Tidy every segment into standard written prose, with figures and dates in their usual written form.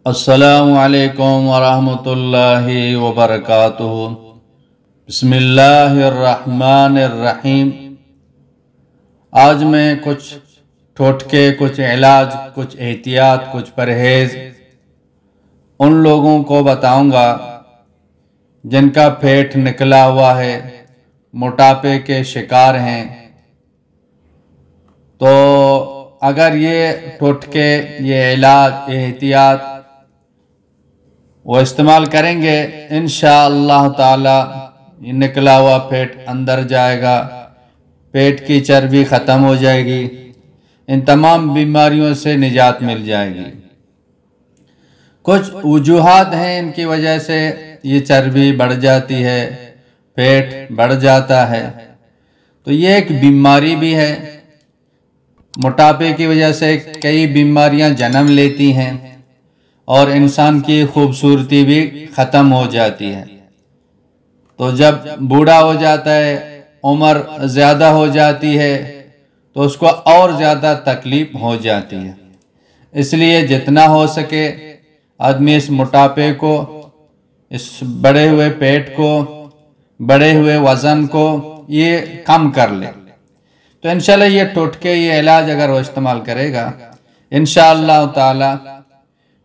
السلام علیکم ورحمۃ اللہ وبرکاتہ۔ بسم اللہ الرحمن الرحیم۔ آج میں کچھ ٹوٹکے، کچھ علاج، کچھ احتیاط، کچھ پرہیز ان لوگوں کو بتاؤں گا جن کا پیٹ نکلا ہوا ہے، موٹاپے کے شکار ہیں۔ تو اگر یہ ٹوٹکے، یہ علاج، یہ احتیاط وہ استعمال کریں گے، انشاءاللہ تعالی یہ نکلا ہوا پیٹ اندر جائے گا، پیٹ کی چربی ختم ہو جائے گی، ان تمام بیماریوں سے نجات مل جائے گی۔ کچھ وجوہات ہیں ان کی وجہ سے یہ چربی بڑھ جاتی ہے، پیٹ بڑھ جاتا ہے۔ تو یہ ایک بیماری بھی ہے، موٹاپے کی وجہ سے کئی بیماریاں جنم لیتی ہیں اور انسان کی خوبصورتی بھی ختم ہو جاتی ہے۔ تو جب بوڑھا ہو جاتا ہے، عمر زیادہ ہو جاتی ہے، تو اس کو اور زیادہ تکلیف ہو جاتی ہے۔ اس لیے جتنا ہو سکے آدمی اس موٹاپے کو، اس بڑے ہوئے پیٹ کو، بڑے ہوئے وزن کو یہ کم کر لے۔ تو انشاءاللہ یہ ٹوٹکے، یہ علاج اگر وہ استعمال کرے گا، انشاءاللہ تعالی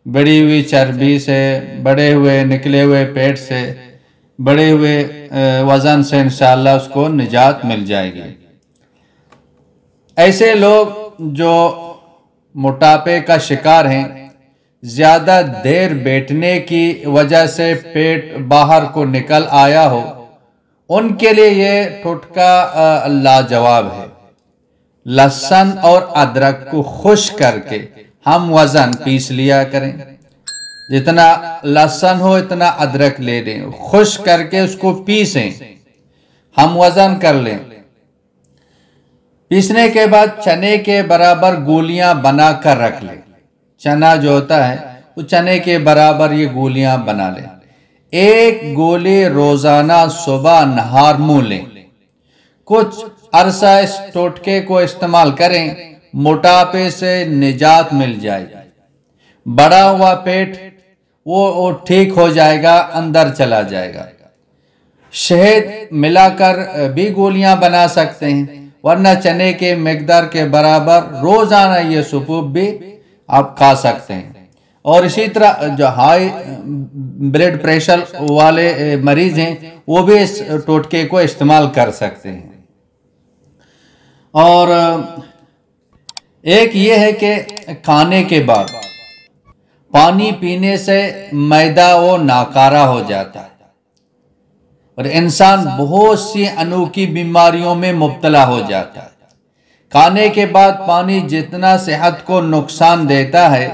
بڑی ہوئی چربی سے، بڑے ہوئے نکلے ہوئے پیٹ سے، بڑے ہوئے وزن سے انشاءاللہ اس کو نجات مل جائے گی۔ ایسے لوگ جو موٹاپے کا شکار ہیں، زیادہ دیر بیٹھنے کی وجہ سے پیٹ باہر کو نکل آیا ہو، ان کے لیے یہ ٹوٹکا لاجواب ہے۔ لہسن اور ادرک کو خشک کر کے ہم وزن پیس لیا کریں، جتنا لہسن ہو اتنا ادرک لے لیں، خشک کر کے اس کو پیسیں، ہم وزن کر لیں۔ پیسنے کے بعد چنے کے برابر گولیاں بنا کر رکھ لیں۔ چنا جو ہوتا ہے وہ چنے کے برابر یہ گولیاں بنا لیں۔ ایک گولی روزانہ صبح نہار منہ لیں۔ کچھ عرصہ اس ٹوٹکے کو استعمال کریں، موٹاپے سے نجات مل جائے گی۔ بڑا ہوا پیٹ وہ ٹھیک ہو جائے گا، اندر چلا جائے گا۔ شہد ملا کر بھی گولیاں بنا سکتے ہیں، ورنہ چنے کے مقدار کے برابر روزانہ یہ سپوپ بھی آپ کھا سکتے ہیں۔ اور اسی طرح جو ہائی بلڈ پریشر والے مریض ہیں وہ بھی اس ٹوٹکے کو استعمال کر سکتے ہیں۔ اور ایک یہ ہے کہ کھانے کے بعد پانی پینے سے معدہ وہ ناکارہ ہو جاتا ہے اور انسان بہت سی انوکھی بیماریوں میں مبتلا ہو جاتا ہے۔ کھانے کے بعد پانی جتنا صحت کو نقصان دیتا ہے،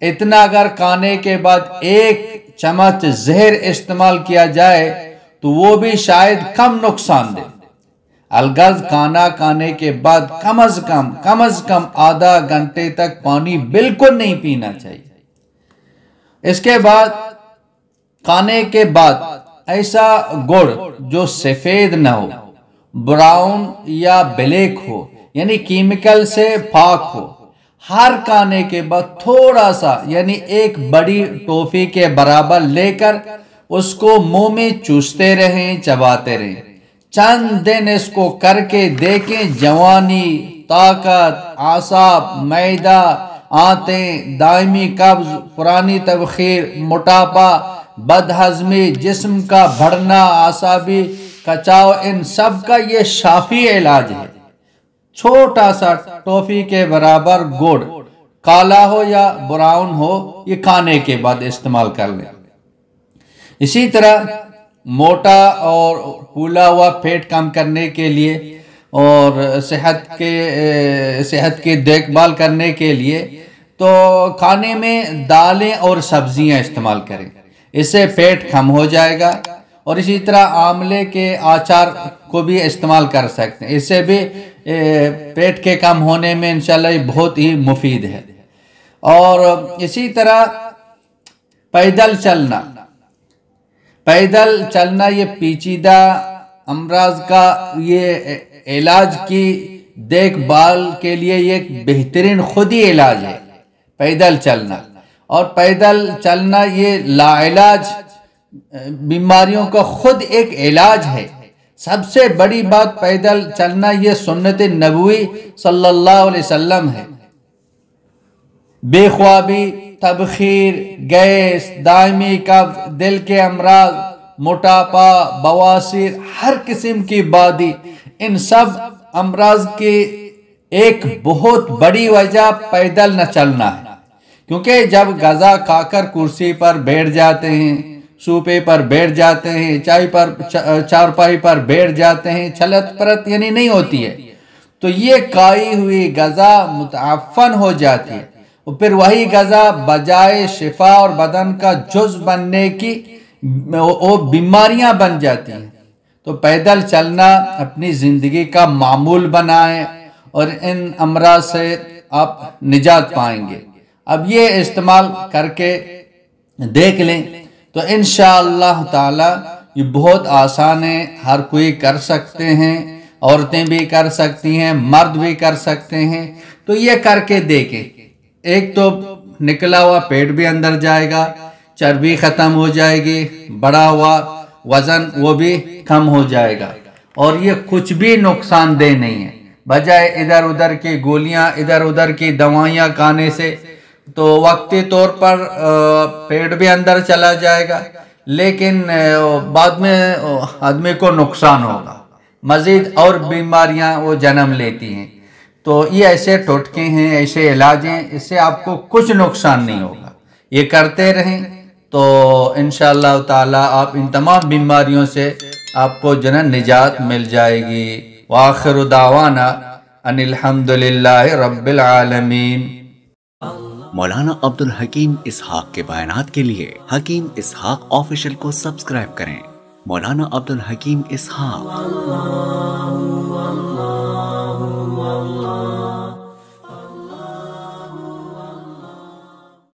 اتنا اگر کھانے کے بعد ایک چمچ زہر استعمال کیا جائے تو وہ بھی شاید کم نقصان دے۔ الغرض کھانا کھانے کے بعد کم از کم آدھا گھنٹے تک پانی بالکل نہیں پینا چاہیے۔ اس کے بعد کھانے کے بعد ایسا گڑ جو سفید نہ ہو، براؤن یا بلیک ہو، یعنی کیمیکل سے پاک ہو، ہر کھانے کے بعد تھوڑا سا، یعنی ایک بڑی ٹوفی کے برابر لے کر اس کو منہ میں چوستے رہیں، چباتے رہیں۔ چند دن اس کو کر کے دیکھیں، جوانی، طاقت، اعصاب، معدہ، آنتیں، دائمی قبض، پرانی تبخیر، موٹاپا، بد ہضمی، جسم کا بڑھنا، اعصابی کچاؤ، ان سب کا یہ شافی علاج ہے۔ چھوٹا سا ٹوفی کے برابر گڑ، کالا ہو یا براؤن ہو، یہ کھانے کے بعد استعمال کر لیں۔ اسی طرح موٹا اور پھولا ہوا پیٹ کم کرنے کے لیے اور صحت کی دیکھ بھال کرنے کے لیے تو کھانے میں دالیں اور سبزیاں استعمال کریں، اس سے پیٹ کم ہو جائے گا۔ اور اسی طرح آملے کے آچار کو بھی استعمال کر سکتے ہیں، اس سے بھی پیٹ کے کم ہونے میں انشاءاللہ یہ بہت ہی مفید ہے۔ اور اسی طرح پیدل چلنا یہ پیچیدہ امراض کا یہ علاج کی دیکھ بھال کے لیے یہ ایک بہترین خودی علاج ہے، پیدل چلنا۔ اور پیدل چلنا یہ لاعلاج بیماریوں کا خود ایک علاج ہے۔ سب سے بڑی بات پیدل چلنا یہ سنت نبوی صلی اللہ علیہ وسلم ہے۔ بے خوابی، تبخیر، گیس، دائمی قبض، دل کے امراض، موٹاپا، بواسیر، ہر قسم کی بادی، ان سب امراض کی ایک بہت بڑی وجہ پیدل نہ چلنا ہے۔ کیونکہ جب غذا کھا کر کرسی پر بیٹھ جاتے ہیں، سوپے پر بیٹھ جاتے ہیں، چارپائی پر بیٹھ جاتے ہیں، چھلت پرت یعنی نہیں ہوتی ہے، تو یہ کھائی ہوئی غذا متعفن ہو جاتی ہے، اور پھر وہی غذا بجائے شفا اور بدن کا جز بننے کی وہ بیماریاں بن جاتی ہیں۔ تو پیدل چلنا اپنی زندگی کا معمول بنائیں اور ان امراض سے آپ نجات پائیں گے۔ اب یہ استعمال کر کے دیکھ لیں تو انشاءاللہ تعالی یہ بہت آسان ہے، ہر کوئی کر سکتے ہیں، عورتیں بھی کر سکتی ہیں، مرد بھی کر سکتے ہیں۔ تو یہ کر کے دیکھیں، ایک تو نکلا ہوا پیٹ بھی اندر جائے گا، چربی ختم ہو جائے گی، بڑا ہوا وزن وہ بھی کم ہو جائے گا، اور یہ کچھ بھی نقصان دہ نہیں ہے۔ بجائے ادھر ادھر کی گولیاں، ادھر ادھر کی دوائیاں کھانے سے تو وقتی طور پر پیٹ بھی اندر چلا جائے گا، لیکن بعد میں آدمی کو نقصان ہوگا، مزید اور بیماریاں وہ جنم لیتی ہیں۔ تو یہ ایسے ٹوٹکے ہیں، ایسے علاج ہیں، اس سے آپ کو کچھ نقصان نہیں ہوگا۔ یہ کرتے رہیں تو انشاءاللہ تعالی آپ ان تمام بیماریوں سے آپ کو نجات مل جائے گی۔ وآخر دعوانا ان الحمدللہ رب العالمین۔ مولانا عبدالحکیم اسحاق کے بیانات کے لیے حکیم اسحاق آفیشل کو سبسکرائب کریں۔ مولانا عبدالحکیم اسحاق۔